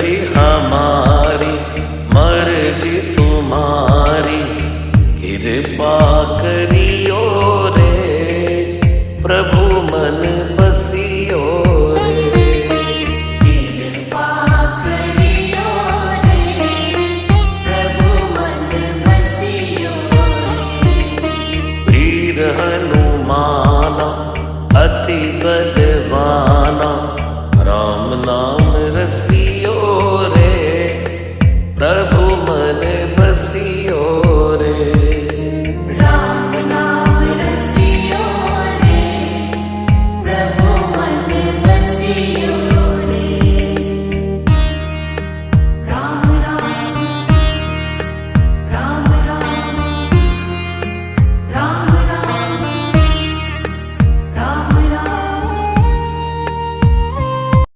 मर्जी हमारी मर्जी तुम्हारी, कृपा करियो रे प्रभु मन बसियो रे। कृपा करियो रे प्रभु मन बसियो रे। वीर हनुमाना अति बलवाना, राम नाम रसियो